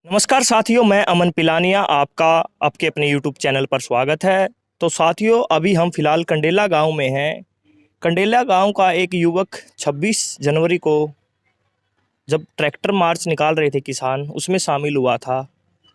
नमस्कार साथियों, मैं अमन पिलानिया आपका आपके अपने यूट्यूब चैनल पर स्वागत है। तो साथियों, अभी हम फ़िलहाल कंडेला गांव में हैं। कंडेला गांव का एक युवक 26 जनवरी को जब ट्रैक्टर मार्च निकाल रहे थे किसान, उसमें शामिल हुआ था।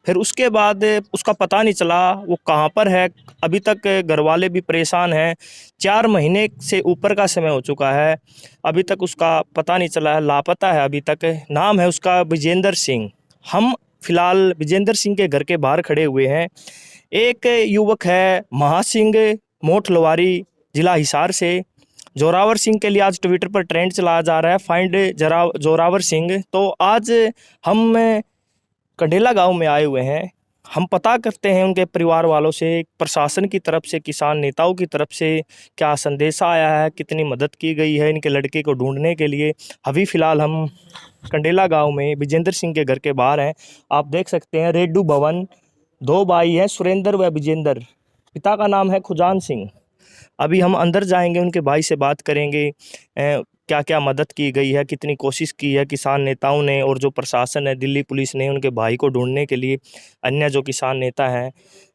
फिर उसके बाद उसका पता नहीं चला वो कहाँ पर है। अभी तक घर वाले भी परेशान हैं। 4 महीने से ऊपर का समय हो चुका है, अभी तक उसका पता नहीं चला है, लापता है अभी तक। नाम है उसका विजेंद्र सिंह। हम फिलहाल विजेंद्र सिंह के घर के बाहर खड़े हुए हैं। एक युवक है महासिंह मोठ लवारी, जिला हिसार से। जोरावर सिंह के लिए आज ट्विटर पर ट्रेंड चलाया जा रहा है, फाइंड जरा जोरावर सिंह। तो आज हम कंडेला गांव में आए हुए हैं। हम पता करते हैं उनके परिवार वालों से, प्रशासन की तरफ से, किसान नेताओं की तरफ से क्या संदेशा आया है, कितनी मदद की गई है इनके लड़के को ढूंढने के लिए। अभी फ़िलहाल हम कंडेला गांव में विजेंद्र सिंह के घर के बाहर हैं। आप देख सकते हैं रेड्डू भवन। 2 भाई हैं, सुरेंद्र व विजेंद्र। पिता का नाम है खुजान सिंह। अभी हम अंदर जाएंगे, उनके भाई से बात करेंगे क्या क्या मदद की गई है, कितनी कोशिश की है किसान नेताओं ने और जो प्रशासन है, दिल्ली पुलिस ने उनके भाई को ढूंढने के लिए। अन्य जो किसान नेता हैं,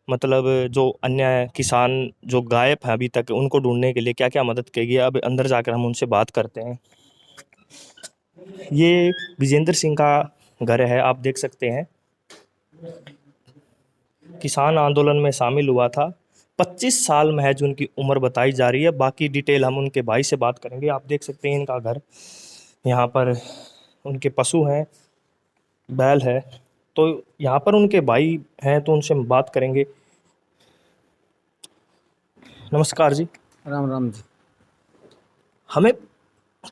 मतलब जो अन्य किसान जो गायब हैं अभी तक, उनको ढूंढने के लिए क्या क्या मदद की गई है। अब अंदर जाकर हम उनसे बात करते हैं। ये विजेंद्र सिंह का घर है, आप देख सकते हैं। किसान आंदोलन में शामिल हुआ था। 25 साल महज उनकी उम्र बताई जा रही है। बाकी डिटेल हम उनके भाई से बात करेंगे। आप देख सकते हैं इनका घर, यहाँ पर उनके पशु हैं, बैल है। तो यहाँ पर उनके भाई हैं, तो उनसे हम बात करेंगे। नमस्कार जी। राम राम जी। हमें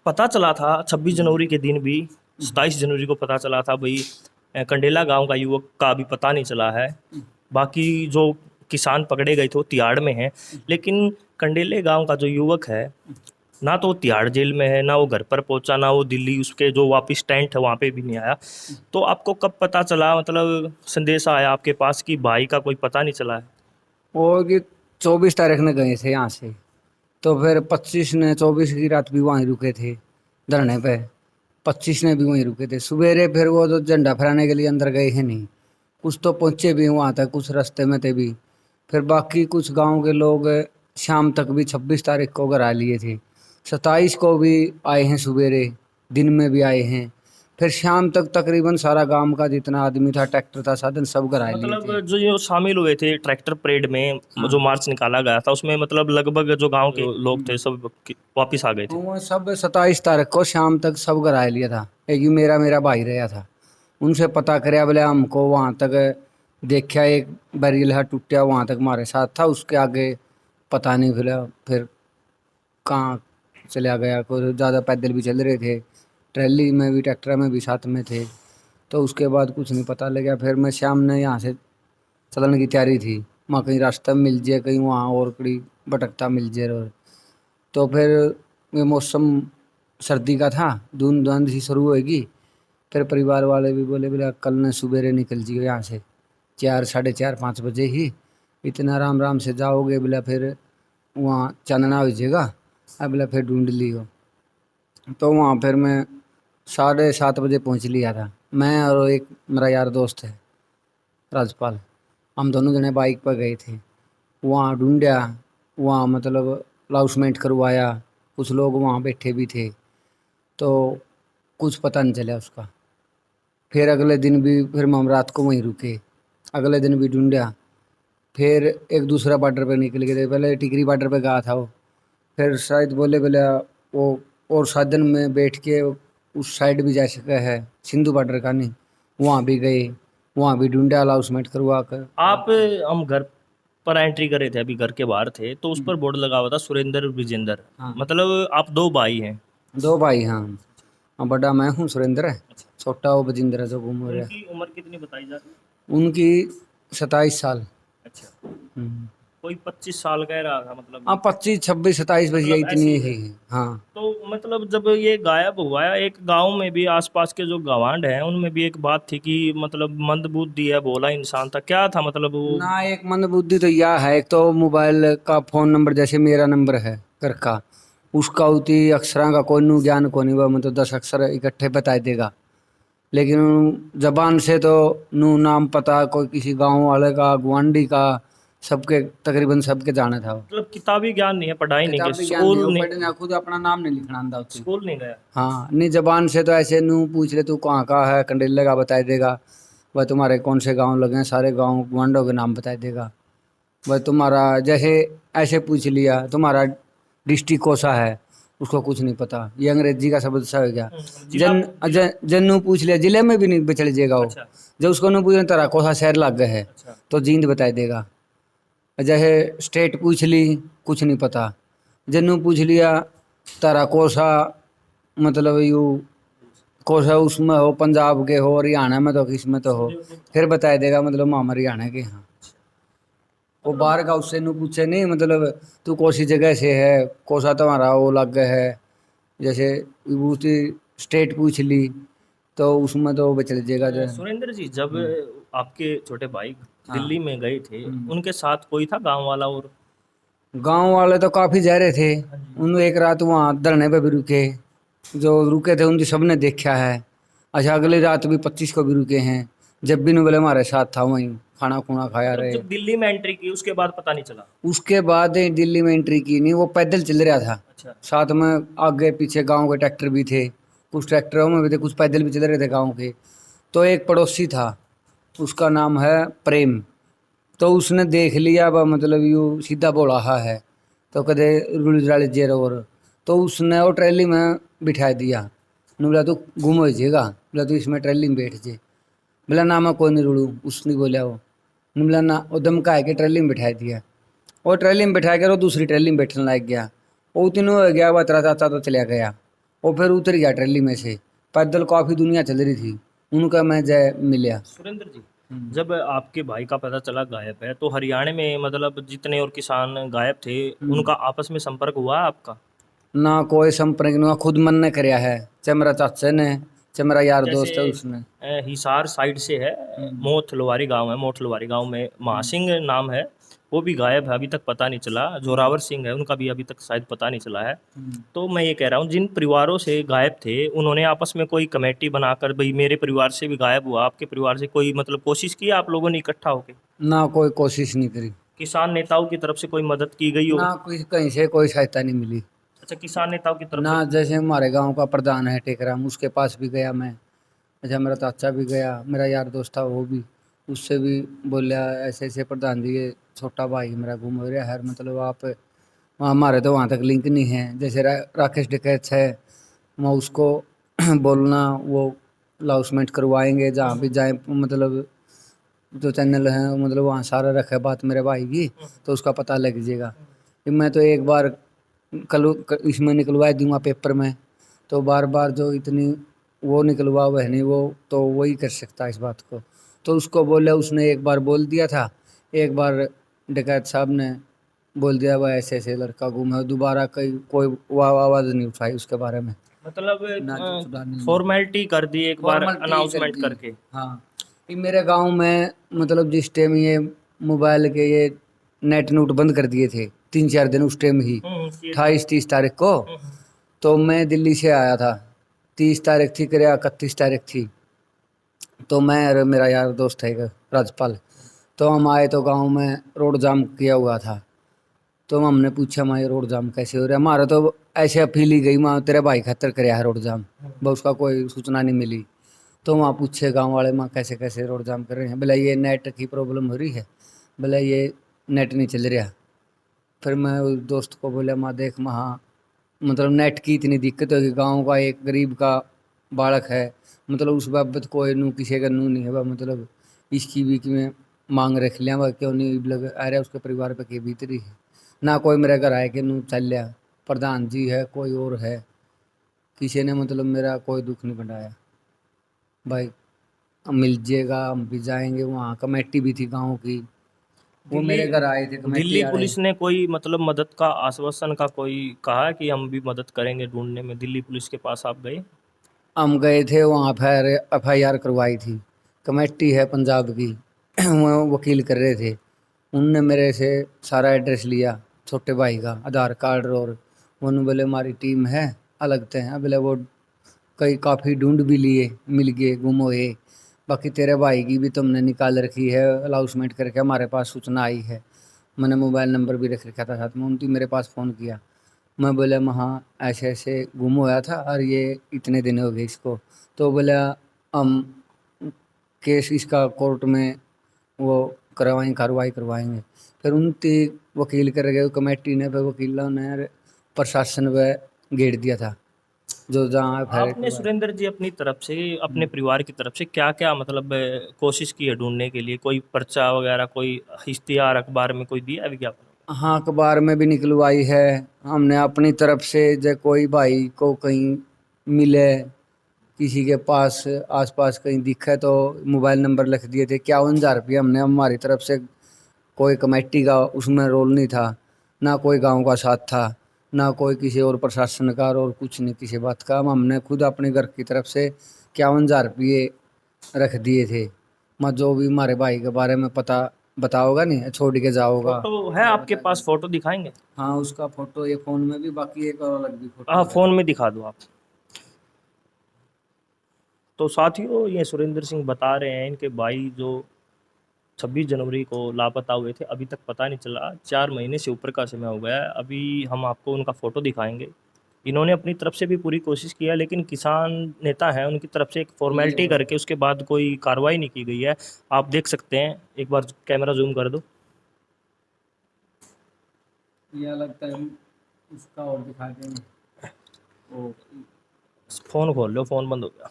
पता चला था 26 जनवरी के दिन भी, 27 जनवरी को पता चला था भाई कंडेला गांव का युवक का अभी पता नहीं चला है। बाकी जो किसान पकड़े गए थे वो तिहाड़ में हैं, लेकिन कंडेले गांव का जो युवक है, ना तो वो तिहाड़ जेल में है, ना वो घर पर पहुंचा, ना वो दिल्ली उसके जो वापस टेंट है वहाँ पे भी नहीं आया। तो आपको कब पता चला, मतलब संदेशा आया आपके पास कि भाई का कोई पता नहीं चला है? वो कि 24 तारीख ने गए थे यहाँ से, तो फिर 25 ने 24 की रात भी वहीं रुके थे धरने पे। 25 ने भी वहीं रुके थे। सवेरे फिर वो तो झंडा फहराने के लिए अंदर गए हैं नहीं, कुछ तो पहुँचे भी वहाँ तक, कुछ रास्ते में थे भी। फिर बाकी कुछ गांव के लोग शाम तक भी 26 तारीख को घर आ लिए थे। 27 को भी आए हैं, सवेरे दिन में भी आए हैं। फिर शाम तक तकरीबन सारा गांव का जितना आदमी था, ट्रैक्टर था, साधन सब घर आ लिए थे। मतलब जो ये शामिल हुए थे ट्रैक्टर परेड में, जो मार्च निकाला गया था, उसमें मतलब लगभग जो गांव के लोग थे सब वापिस आ गए थे। वो सब 27 तारीख को शाम तक सब घर आ लिया था। एक ही मेरा मेरा भाई रहा था। उनसे पता कराया, बोले हमको वहाँ तक देखा, एक बैरियल है टूटा, वहाँ तक हमारे साथ था, उसके आगे पता नहीं। फिर कहाँ चला गया। कोई ज़्यादा पैदल भी चल रहे थे, ट्रैली में भी ट्रैक्टर में भी साथ में थे। तो उसके बाद कुछ नहीं पता लगा। फिर मैं शाम ने यहाँ से चलने की तैयारी थी, वहाँ कहीं रास्ता मिल जाए, कहीं वहाँ और कहीं भटकता मिल जाए। और तो फिर ये मौसम सर्दी का था, धुंध धुंध सी शुरू होएगी। फिर परिवार वाले भी बोले, बोले कल ने सुबेरे निकल जियो यहाँ से, 4 साढ़े 4 5 बजे ही। इतना आराम आराम से जाओगे, बोला फिर वहाँ चांदना हो जाएगा। अब बोला फिर ढूंढ लियो। तो वहाँ फिर मैं 7:30 बजे पहुँच लिया था, मैं और एक मेरा यार दोस्त है राजपाल। हम दोनों जने बाइक पर गए थे, वहाँ ढूंढा। वहाँ मतलब अनाउंसमेंट करवाया, कुछ लोग वहाँ बैठे भी थे, तो कुछ पता नहीं चला उसका। फिर अगले दिन भी फिर हम रात को वहीं रुके, अगले दिन भी ढूंढा। फिर एक दूसरा बॉर्डर पे निकल गए थे, पहले टिकरी बॉर्डर पे गया था वो। फिर शायद बोले बोले वो और साधन में बैठ के उस साइड भी जा सका है, सिंधु बॉर्डर का नहीं, वहाँ भी गए, वहाँ भी ढूंढा अनाउंसमेंट करवा कर। आप हम घर पर एंट्री करे थे, अभी घर के बाहर थे, तो उस पर बोर्ड लगा हुआ था सुरेंद्र विजेंद्र। हाँ, मतलब आप 2 भाई हैं? 2 भाई। हाँ हाँ, बड़ा मैं हूँ सुरेंद्र है, छोटा वो बजिंदर है जो घूम रहा है। उनकी उम्र कितनी बताई जा रही है? उनकी 27 साल। अच्छा, हम्म। कोई 25 साल कह रहा था मतलब। हाँ, 25 26 27 बस ये मतलब इतनी ऐसी ही है। है। हाँ। तो मतलब जब ये गायब हुआ है, एक गांव में भी आसपास के जो गवांड हैं उनमें भी एक बात थी कि मतलब मंदबुद्धि है, भोला इंसान था, क्या था मतलब वो? ना, एक मंदबुद्धि तो यह है, एक तो मोबाइल का फ़ोन नंबर जैसे मेरा नंबर है घर का, उसका उती अक्षरा का कोई ज्ञान को नहीं, वह मतलब 10 अक्षर इकट्ठे बता देगा। लेकिन जबान से तो नू नाम पता कोई किसी गांव वाले का, गुआंढी का, सबके तकरीबन सबके जाने था वो। मतलब किताबी ज्ञान नहीं है, पढ़ाई नहीं की, किताबी ज्ञान नहीं, स्कूल वो नहीं, पढ़ना खुद अपना नाम नहीं लिखना आंदा उसे। स्कूल नहीं गया। हाँ, नहीं जबान से तो ऐसे नू पूछ ले तू कहाँ का है, कंडेले का बता देगा। वह तुम्हारे कौन से गांव लगे हैं, सारे गांव गुआंढों के नाम बता देगा। वह तुम्हारा जैसे ऐसे पूछ लिया तुम्हारा डिस्ट्रिक्ट कौन सा है, उसको कुछ नहीं पता, ये अंग्रेजी का शब्द सा हो गया। जिला, जिला। जन्नू पूछ लिया, जिले में भी नहीं बचल जाएगा वो। अच्छा। जब उसको नू पूछ तेरा कौन सा शहर लग गया है, अच्छा। तो जींद बता देगा। जैसे स्टेट पूछ ली, कुछ नहीं पता। जन्नू पूछ लिया तारा कौन सा, मतलब यू कौन सा उसमें हो, पंजाब के हो, हरियाणा में तो किस में तो हो, फिर बता देगा मतलब मामा हरियाणा के। हाँ, वो बाहर का उससे नू पूछे नहीं, मतलब तू कौन सी जगह से है, कौन सा तुम्हारा वो लग है। जैसे विभूति स्टेट पूछ ली तो उसमें तो बच लीजिएगा जो। सुरेंद्र जी, जब आपके छोटे भाई हाँ। दिल्ली में गए थे, उनके साथ कोई था गांव वाला? और गांव वाले तो काफ़ी जा रहे थे। हाँ जी। उन एक रात वहाँ धरने पे भी रुके, जो रुके थे उनकी सबने देखा है। अच्छा, अगली रात भी 25 को भी रुके हैं, जब भी नु बोले हमारे साथ था, वहीं खाना खुना खाया मतलब रहे। जब दिल्ली में एंट्री की उसके बाद पता नहीं चला? उसके बाद दिल्ली में एंट्री की नहीं, वो पैदल चल रहा था। अच्छा। साथ में आगे पीछे गांव के ट्रैक्टर भी थे, कुछ ट्रैक्टरों में भी थे, कुछ पैदल भी चल रहे थे गांव के। तो एक पड़ोसी था, उसका नाम है प्रेम। तो उसने देख लिया वह, मतलब यूँ सीधा बोला है तो कदे रुल जाले जेर। और तो उसने वो ट्रैली में बिठा दिया। ने बोला तू गुम हो जाएगा, बोला तू इसमें ट्रैली में बैठ जे। बोला ना मैं कोई नहीं रुड़ू, उसने बोला वो। ने बोला ना, वो धमका है कि ट्रैली में बिठा दिया। और ट्रैली में बैठा कर वो दूसरी ट्रैली में बैठने लग गया। वो तीनों हो गया, वह तेरा चाचा तो चला गया। वो फिर उतर गया ट्रैली में से। पैदल काफ़ी दुनिया चल रही थी, उनका मैं जय मिला। सुरेंद्र जी, जब आपके भाई का पता चला गायब है, तो हरियाणा में मतलब जितने और किसान गायब थे, उनका आपस में संपर्क हुआ आपका? ना कोई संपर्क नहीं हुआ, खुद मन ने कराया है। चाहे मेरा चाचा ने, चाहे मेरा यार जैसे दोस्त है उसने। हिसार साइड से है, मोथ लोवारी गांव है, मोठ लोवारी गांव में महासिंह नाम है, वो भी गायब है, अभी तक पता नहीं चला। जोरावर सिंह है, उनका भी अभी तक शायद पता नहीं चला है। तो मैं ये कह रहा हूँ, जिन परिवारों से गायब थे, उन्होंने आपस में कोई कमेटी बनाकर, भाई मेरे परिवार से भी गायब हुआ, आपके परिवार से कोई मतलब कोशिश की आप लोगों ने इकट्ठा होकर? ना कोई कोशिश नहीं करी, किसान नेताओं की तरफ से कोई मदद की गई हो? ना कोई कहीं से कोई सहायता नहीं मिली। अच्छा, किसान नेताओं की तरफ ना से। जैसे हमारे गांव का प्रधान है टेकराम, उसके पास भी गया मैं। अच्छा, मेरा चाचा भी गया, मेरा यार दोस्त था वो भी, उससे भी बोलिया ऐसे ऐसे प्रधान जी ये छोटा भाई मेरा गुम हो रहा है, मतलब आप वहाँ, हमारे तो वहाँ तक लिंक नहीं है। जैसे राकेश डकैत है, मैं उसको बोलना वो अनाउंसमेंट करवाएंगे जहाँ भी जाए, मतलब जो चैनल है, मतलब वहाँ सारा रखा है बात मेरे भाई की, तो उसका पता लग जाएगा। कि मैं तो एक बार इसमें निकलवा दूंगा पेपर में, तो बार बार जो इतनी वो निकलवा वह नहीं, वो तो वही कर सकता है इस बात को। तो उसको बोले, उसने एक बार बोल दिया था, एक बार डकैत साहब ने बोल दिया वह ऐसे ऐसे लड़का गुम है, दोबारा कोई आवाज़ नहीं उठाई उसके बारे में। मतलब ना जो सुधारने में फॉर्मेलिटी कर दी एक बार फॉर्मेलिटी कर अनाउंसमेंट दी। करके। हाँ, ये मेरे गांव में मतलब जिस टाइम ये मोबाइल के ये नेट नूट बंद कर दिए थे 3-4 दिन उस टाइम ही, ये 28-30 तारीख को। तो मैं दिल्ली से आया था, 30 तारीख थी करे, 31 तारीख थी। तो मैं और मेरा यार दोस्त है एक राजपाल, तो हम आए तो गांव में रोड जाम किया हुआ था। तो हमने पूछा माँ ये रोड जाम कैसे हो रहा है, हमारा तो ऐसे अपील ही गई माँ तेरे भाई खातर कराया है रोड जाम, बस उसका कोई सूचना नहीं मिली। तो वहाँ पूछे गांव वाले माँ कैसे कैसे रोड जाम कर रहे हैं, बोला ये नेट की प्रॉब्लम हो रही है, बोला ये नेट नहीं चल रहा। फिर मैं उस दोस्त को बोला माँ देख माँ, हाँ मतलब नेट की इतनी दिक्कत होगी, गांव का एक गरीब का बालक है, मतलब उस बाबत कोई नू किसी का नू नहीं है, मतलब इसकी भी कि मैं मांग रख लिया वह क्यों नहीं लग आ रहा उसके परिवार पे के भीतरी है। ना कोई मेरे घर आए कि नू चल लिया, प्रधान जी है कोई और है, किसी ने मतलब मेरा कोई दुख नहीं बढ़ाया। भाई हम मिल जाएगा, हम भी जाएंगे, वहाँ कमेटी भी थी गांव की, वो दिल्ली मेरे घर आए थे कमेटी दिल्ली वाले। पुलिस ने कोई मतलब मदद का आश्वासन का कोई कहा कि हम भी मदद करेंगे ढूंढने में? दिल्ली पुलिस के पास आप गए? हम गए थे वहाँ, फिर FIR करवाई थी, कमेटी है पंजाब की वो वकील कर रहे थे। उनने मेरे से सारा एड्रेस लिया, छोटे भाई का आधार कार्ड, और उन्होंने बोले हमारी टीम है अलग थे हैं, बोले वो कई काफ़ी ढूंढ भी लिए, मिल गए, गुम हुए। बाकी तेरे भाई की भी तुमने निकाल रखी है अलाउंसमेंट करके, हमारे पास सूचना आई है। मैंने मोबाइल नंबर भी रख रखा था साथ में, उनकी मेरे पास फ़ोन किया। मैं बोला हाँ ऐसे ऐसे गुम होया था और ये इतने दिन हो गए इसको। तो बोला हम केस इसका कोर्ट में वो करवाएंगे, कार्रवाई करवाएंगे। फिर उनकी वकील कर गए कमेटी ने, फिर वकीलों ने प्रशासन पे घेर दिया था जो जहाँ आपने सुरेंद्र जी अपनी तरफ से, अपने परिवार की तरफ से क्या क्या मतलब कोशिश की है ढूंढने के लिए? कोई पर्चा वगैरह, कोई इश्तिहार अखबार में कोई दिया है विज्ञापन? हाँ अखबार में भी निकलवाई है हमने अपनी तरफ से। जो कोई भाई को कहीं मिले, किसी के पास आसपास कहीं दिखे तो मोबाइल नंबर लिख दिए थे। 51,000 रुपये हमने हमारी तरफ से, कोई कमेटी का उसमें रोल नहीं था, ना कोई गांव का साथ था, ना कोई किसी और प्रशासन का, और कुछ नहीं किसी बात का। हमने खुद अपने घर की तरफ से 51,000 रुपये रख दिए थे। मैं जो भी हमारे भाई के बारे में पता बताओगा नहीं छोड़ के जाओगा। फोटो है आपके पास? फोटो दिखाएंगे? हाँ उसका फोटो ये फ़ोन में भी, बाकी एक और अलग भी फोटो हाँ है। फ़ोन में दिखा दो आप। तो साथियों, ये सुरेंद्र सिंह बता रहे हैं इनके भाई जो 26 जनवरी को लापता हुए थे, अभी तक पता नहीं चला। 4 महीने से ऊपर का समय हो गया है। अभी हम आपको उनका फ़ोटो दिखाएंगे। इन्होंने अपनी तरफ से भी पूरी कोशिश किया, लेकिन किसान नेता हैं, उनकी तरफ से एक फॉर्मेलिटी करके उसके बाद कोई कार्रवाई नहीं की गई है। आप देख सकते हैं, एक बार कैमरा जूम कर दो। ये लगता है उसका और दिखा देंगे। वो फ़ोन खोल लो, फ़ोन बंद हो गया।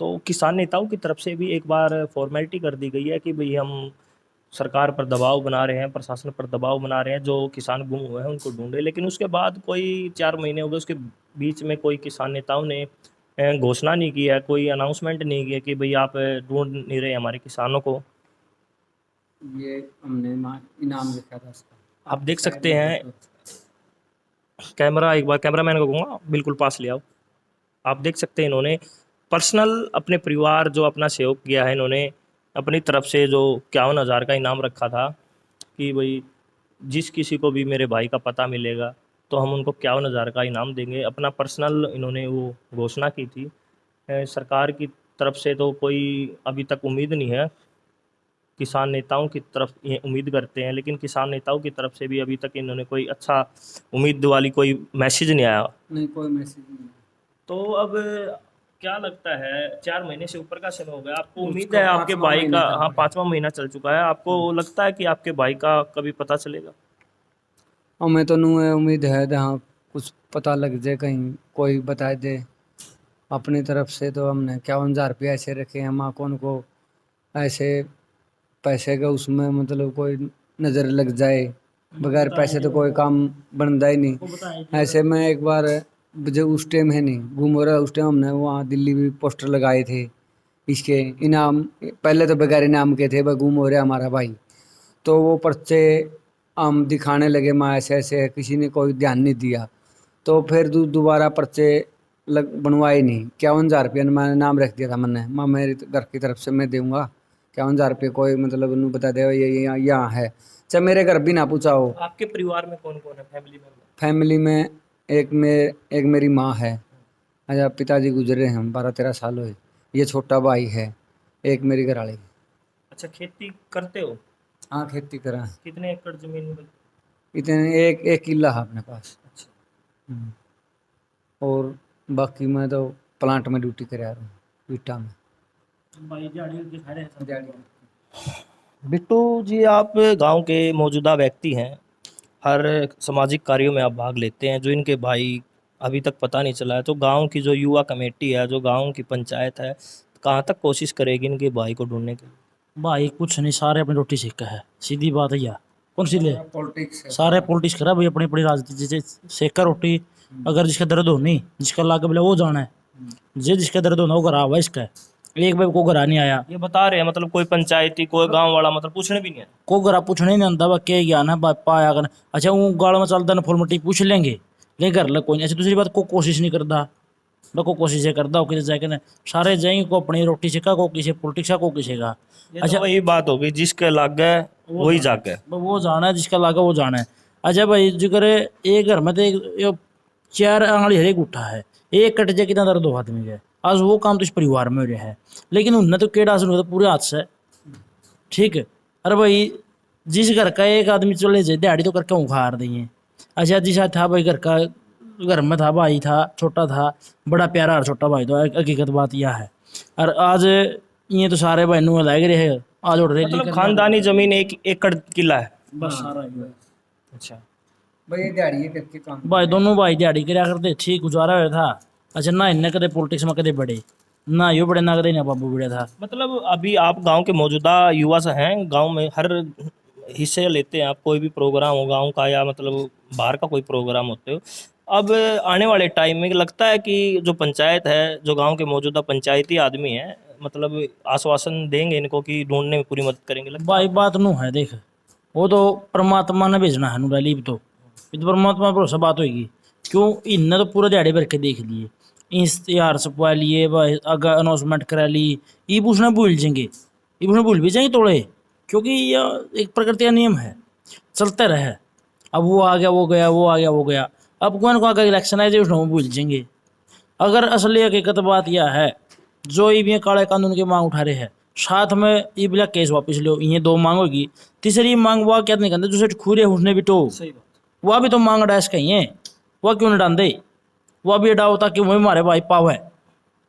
तो किसान नेताओं की तरफ से भी एक बार फॉर्मेलिटी कर दी गई है कि भाई हम सरकार पर दबाव बना रहे हैं, प्रशासन पर दबाव बना रहे हैं, जो किसान गुम हुए हैं उनको ढूंढे। लेकिन उसके बाद कोई 4 महीने हो गए, उसके बीच में कोई किसान नेताओं ने घोषणा नहीं की है, कोई अनाउंसमेंट नहीं किया कि भाई आप ढूंढ नहीं रहे हमारे किसानों को। ये हमने इनाम लिखा था उसका। आप देख सकते हैं, कैमरा एक बार कैमरा मैन को कहूँगा बिल्कुल पास ले आओ। आप देख सकते हैं इन्होंने पर्सनल अपने परिवार जो अपना सहयोग किया है, इन्होंने अपनी तरफ से जो 51,000 का इनाम रखा था कि भाई जिस किसी को भी मेरे भाई का पता मिलेगा तो हम उनको 51,000 का इनाम देंगे। अपना पर्सनल इन्होंने वो घोषणा की थी। सरकार की तरफ से तो कोई अभी तक उम्मीद नहीं है, किसान नेताओं की तरफ ये उम्मीद करते हैं, लेकिन किसान नेताओं की तरफ से भी अभी तक इन्होंने कोई अच्छा उम्मीद वाली कोई मैसेज नहीं आया। नहीं कोई मैसेज नहीं। तो अब क्या लगता है, 4 महीने से ऊपर का समय हो गया, आपको उम्मीद उसका है आपके 5वां भाई महीना का? चल हाँ, रहा है। 5वां महीना चल चुका है। आपको लगता है कि आपके भाई का कभी पता चलेगा? हमें तो नू है उम्मीद है जहाँ कुछ पता लग जाए, कहीं कोई बता दे। अपनी तरफ से तो हमने 51,000 रुपये ऐसे रखे हैं, माँ कौन को ऐसे पैसे का उसमें मतलब कोई नज़र लग जाए, बगैर पैसे तो कोई काम बनता ही नहीं। ऐसे में एक बार जो उस टाइम है नहीं गुम हो रहा, उस टाइम हमने वहाँ दिल्ली भी पोस्टर लगाए थे इसके इनाम। पहले तो बगैर इनाम के थे, वह गुम हो रहा हमारा भाई। तो वो पर्चे हम दिखाने लगे, माँ ऐसे ऐसे है, किसी ने कोई ध्यान नहीं दिया। तो फिर दोबारा पर्चे बनवाए नहीं। 51,000 रुपये मैंने नाम रख दिया था, मैंने माँ मेरे घर की तरफ से मैं दूंगा 51,000 रुपये, कोई मतलब उन्होंने बता दे ये यहाँ है, चाहे मेरे घर भी ना पूछा हो। आपके परिवार में कौन कौन है, फैमिली मेंबर? फैमिली में एक मेरी माँ है, अच्छा पिताजी गुजरे हैं 12-13 साल हुए। ये छोटा भाई है, एक मेरी घरवाली। अच्छा, खेती करते हो? हाँ खेती करा। कितने एकड़ जमीन में? इतने एक किला है अपने पास। अच्छा। हम्म। और बाकी मैं तो प्लांट में ड्यूटी कर रहा हूँ, ईटा में। भाई झाड़ी के खड़े हैं। बिट्टू जी, आप गांव के मौजूदा व्यक्ति हैं, हर सामाजिक कार्यों में आप भाग लेते हैं। जो इनके भाई अभी तक पता नहीं चला है, तो गांव की जो युवा कमेटी है, जो गांव की पंचायत है, कहाँ तक कोशिश करेगी इनके भाई को ढूंढने की? भाई कुछ नहीं, सारे अपनी रोटी सेका है, सीधी बात है यार। कौन सी ले पॉलिटिक्स सारे पॉलिटिक्स करा भाई, अपनी अपनी राजनीति से सेका रोटी। अगर जिसका दर्द हो नहीं, जिसका लाग बोले वो जाना है, जे जिसका दर्द होना वो घरा हुआ इसका। एक भाई को घरा नहीं आया, ये बता रहे हैं, मतलब कोई पंचायती कोई गांव वाला मतलब पूछने भी नहीं है? को घरा पूछने ही नहीं आता, वह क्या ज्ञान है बापा आया कर। अच्छा वो गाड़ में चलता ना फॉर्मेलिटी पूछ लेंगे, लेकिन घर लग कोई नहीं। अच्छा दूसरी बात, को कोशिश नहीं करता, को कोशिश ये करता हो कि जाके ना सारे जाएंगे, को अपनी रोटी सेका, को किसी पॉलिटिक्स का, को किसी का। अच्छा, वही बात होगी, जिसके लाग गए वही जाग गए। वो जाना है, जिसका लागा वो जाना है। अच्छा भाई जिक्र एक घर में तो एक 4 आंगली हर एक उठा है, एक कट जाए कितना दर्द हो आदमी का। आज वो काम तो इस परिवार में हो रहा है, लेकिन उनने तो केड़ा असर होता पूरे हाथ से। ठीक है, अरे भाई जिस घर का एक आदमी चले जाए दिहाड़ी तो करके उखाड़ देंगे। अच्छा जिसा था भाई घर में था, भाई था, छोटा था, बड़ा प्यारा और छोटा भाई, तो हकीकत बात यह है। और आज ये तो सारे बहनों लग रहे हैं, आज उड़ रहे मतलब खानदानी जमीन 1 एकड़ किला है। बस सारा ही है। अच्छा। भाई ये दिहाड़ी करके काम भाई दोनों भाई दिहाड़ी કર્યા करते, ठीक गुजारा हुआ था। अच्छा ना इनने कदे पॉलिटिक्स में कदे बड़े ना, यो बड़े ना कदे ना बाबू बड़े था। मतलब अभी आप गांव के मौजूदा युवा से हैं, गांव में हर हिस्से लेते हैं आप, कोई भी प्रोग्राम हो गांव का या मतलब बाहर का कोई प्रोग्राम होते हो। अब आने वाले टाइम में लगता है कि जो पंचायत है, जो गांव के मौजूदा पंचायती आदमी हैं, मतलब आश्वासन देंगे इनको कि ढूंढने में पूरी मदद करेंगे, लगता भाई बात नू है देख, वो तो परमात्मा ने भेजना है नू लीब तो ये तो परमात्मा पर भरोसा बात होगी। क्यों इनने तो पूरे दिहाड़े भर के देख लिए, इश्तिहार छपवा लिए, भाई आगे अनाउंसमेंट करा ली, ये पूछना भूल जाएंगे, ये पूछना भूल भी जाएंगे थोड़े, क्योंकि यह एक प्रकृति का नियम है, चलते रहे। अब वो आ गया वो गया, वो आ गया वो गया, अब कौन को आगे इलेक्शन आए जाए उसमें भूल जाएंगे। अगर असली हकीकत बात यह है, जो ये काले कानून की मांग उठा रहे हैं, साथ में ये बिला केस वापस लो, ये 2 मांग होगी, तीसरी मांग वह क्या नहीं करते जो सेठ खूरे उसने भी तो वह भी तो मांग डायस कही है, वह क्यों नहीं डांदे, वह भी डाओ ताकि वही हमारे भाई पावे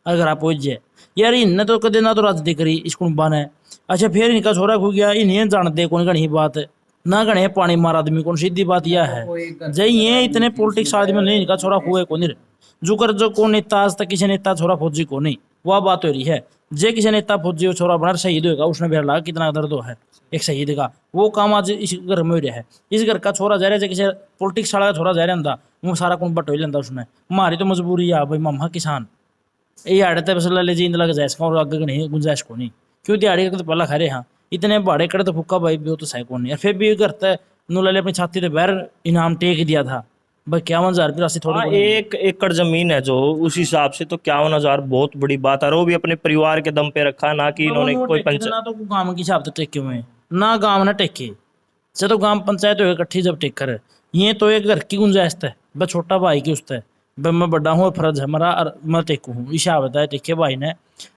अगर आप पहुंच जाए। यार इनने तो कदे ना तो राजनीति करी इस कुंबा ने। अच्छा फिर इनका छोरा खो गया, इन्हें जानते कौन घनी बात ना गणे पानी मार आदमी कौन, सीधी बात यह है। जय ये इतने पॉलिटिक्स आदमी नहीं, इनका छोरा हुए कौन जुकर जो कौन नेता आज तक किसी नेता छोरा फौजी को नहीं, वह बात हो रही है। जे किसी नेता फौजी हो छोरा बना शहीद होगा, उसने बेर लगा कितना दर्द है एक शहीद का, वो काम आज इस घर में हो रहा है। इस घर का छोरा जा रहा है, किसी पॉलिटिक्स वाला का छोरा जा रहा वो सारा कुछ बट हो लेंदा उसने। हमारी तो मजबूरी है भाई मामा किसान ये आड़ते बस ले जी लग जाए और आगे नहीं गुंजाइश को नहीं, क्यों दिहाड़ी का तो पहला खा रहे हाँ इतने भाड़े कड़े तो फुक्का भाई भी तो सही कौन नहीं, फिर भी करता नू ले अपनी छाती पे बैर इनाम टेक दिया था भाई 51,000 रुपये राशि थोड़ी हाँ, 1 एकड़ जमीन है जो उस हिसाब से तो 51,000 बहुत बड़ी बात है, और वो भी अपने परिवार के दम पे रखा, ना कि इन्होंने कोई पंचायत। ना तो गांव के हिसाब से टेके हुए ना गांव ना टेके, से तो गांव पंचायत हो इकट्ठी जब टेकर ये तो एक घर की गुंजाइश है, बस छोटा भाई की उससे मैं बड़ा हूँ फर्ज है मेरा और मैं टेकू हूँ हिसाब है टेके भाई ने,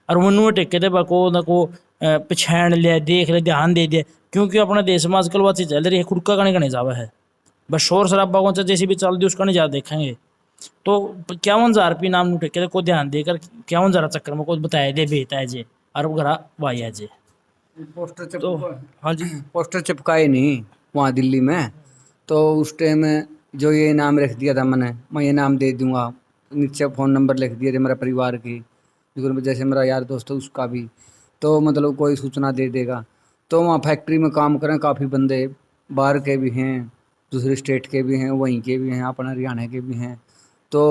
और वो टेके थे को ना को पछाण लिया देख ले ध्यान दे दिया, क्योंकि अपने देश में आजकल वो चीज़ चल रही है खुड़का का नहीं जावा है, बस शोर शराबा कौन सा जैसी भी चल दी उसका नहीं ज़्यादा देखेंगे। तो 51,000 रुपये नाम नू टेके को ध्यान देकर 51,000 चक्कर में को बताया दे बेहता है जे और घरा भाई है जे पोस्टर तो हाँ जी, पोस्टर चिपकाए नहीं वहाँ दिल्ली में, तो उस टाइम जो ये इनाम रख दिया था मैंने, मैं ये इनाम दे दूंगा, नीचे फ़ोन नंबर लिख दिए थे मेरा परिवार की, जैसे मेरा यार दोस्त है उसका भी, तो मतलब कोई सूचना दे देगा। तो वहाँ फैक्ट्री में काम करें काफ़ी बंदे, बाहर के भी हैं, दूसरे स्टेट के भी हैं, वहीं के भी हैं, अपना हरियाणा के भी हैं। तो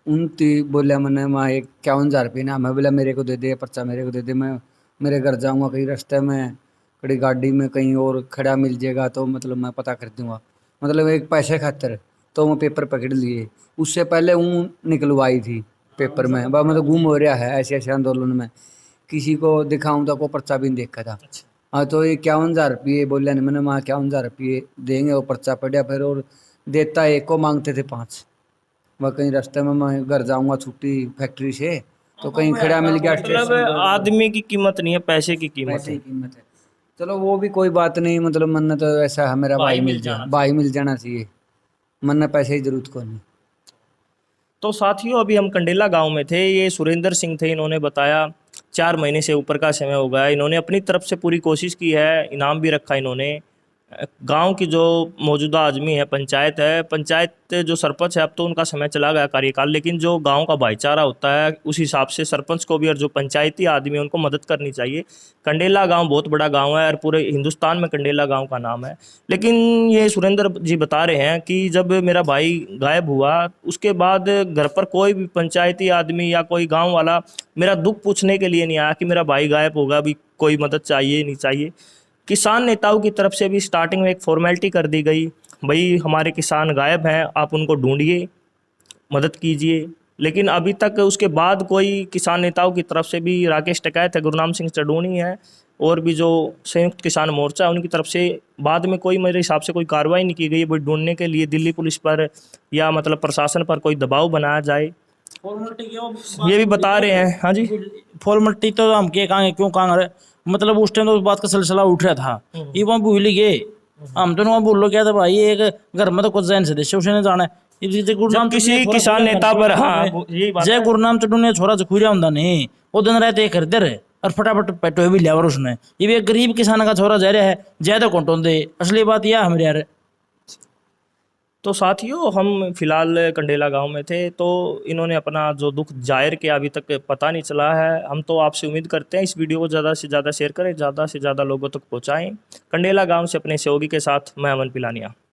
उनती बोला मैंने वहाँ 51,000 रुपये इनाम है, बोला मेरे को दे दे पर्चा, मेरे को दे दे, मैं मेरे घर जाऊँगा, कहीं रास्ते में कड़ी गाड़ी में कहीं और खड़ा मिल जाएगा तो मतलब मैं पता कर दूँगा, मतलब एक पैसे खातर। तो वो पेपर पकड़ लिए, उससे पहले ऊँ निकलवाई थी पेपर में, वह मतलब गुम हो रहा है ऐसे ऐसे आंदोलन में, किसी को दिखाऊँ तो को पर्चा भी नहीं देखा था। हाँ तो ये 51,000 रुपये बोला नहीं मैंने, वहाँ 51,000 रुपये देंगे, वो पर्चा पड़ा फिर, और देता एक को मांगते थे 5। वह कहीं रास्ते में मैं घर जाऊँगा छुट्टी फैक्ट्री से तो कहीं खड़ा मिल गया मतलब आदमी की कीमत नहीं है, पैसे की कीमत पैसे है। की कीमत है। चलो वो भी कोई बात नहीं, मतलब मन तो ऐसा है मेरा भाई मिल जाए, भाई मिल जाना चाहिए, मन पैसे की जरूरत को नहीं। तो साथियों अभी हम कंडेला गांव में थे, ये सुरेंद्र सिंह थे, इन्होंने बताया 4 महीने से ऊपर का समय हो गया, इन्होंने अपनी तरफ से पूरी कोशिश की है, इनाम भी रखा इन्होंने। गांव की जो मौजूदा आदमी है, पंचायत जो सरपंच है, अब तो उनका समय चला गया कार्यकाल, लेकिन जो गांव का भाईचारा होता है उस हिसाब से सरपंच को भी और जो पंचायती आदमी है उनको मदद करनी चाहिए। कंडेला गांव बहुत बड़ा गांव है और पूरे हिंदुस्तान में कंडेला गांव का नाम है। लेकिन ये सुरेंद्र जी बता रहे हैं कि जब मेरा भाई गायब हुआ उसके बाद घर पर कोई भी पंचायती आदमी या कोई गाँव वाला मेरा दुख पूछने के लिए नहीं आया कि मेरा भाई गायब होगा, अभी कोई मदद चाहिए नहीं चाहिए। किसान नेताओं की तरफ से भी स्टार्टिंग में एक फॉर्मेलिटी कर दी गई, भाई हमारे किसान गायब हैं, आप उनको ढूंढिए, मदद कीजिए। लेकिन अभी तक उसके बाद कोई किसान नेताओं की तरफ से भी, राकेश टिकैत है, गुरनाम सिंह चडूनी है और भी जो संयुक्त किसान मोर्चा है उनकी तरफ से बाद में कोई मेरे हिसाब से कोई कार्रवाई नहीं की गई है भाई ढूंढने के लिए दिल्ली पुलिस पर या मतलब प्रशासन पर कोई दबाव बनाया जाए। ये भी बता रहे हैं। हाँ जी। फॉर्मेलिटी तो हम के कहेंगे, क्यों कहेंगे, मतलब उस टाइम तो उस बात का सिलसिला उठ रहा था, ये वहाँ भूल ही गए। हम तो वहाँ बोलो क्या था भाई, एक घर में तो कुछ जैन सदस्य उसने जाना है। जब किसी किसान नेता पर, हाँ यही बात जय है। गुरनाम चढ़ू ने छोरा चखूरिया होंदा नहीं, वो दिन रात एक खरीदे रहे और फटाफट पेटो भी लिया और उसने, ये भी एक गरीब किसान का छोरा जा रहा है, ज्यादा कौन दे, असली बात यह हमारे यार। तो साथियों, हम फिलहाल कंडेला गांव में थे, तो इन्होंने अपना जो दुख जाहिर किया, अभी तक पता नहीं चला है। हम तो आपसे उम्मीद करते हैं इस वीडियो को ज़्यादा से ज़्यादा शेयर करें, ज़्यादा से ज़्यादा लोगों तक पहुंचाएं। कंडेला गांव से अपने सहयोगी के साथ मैं अमन पिलानिया।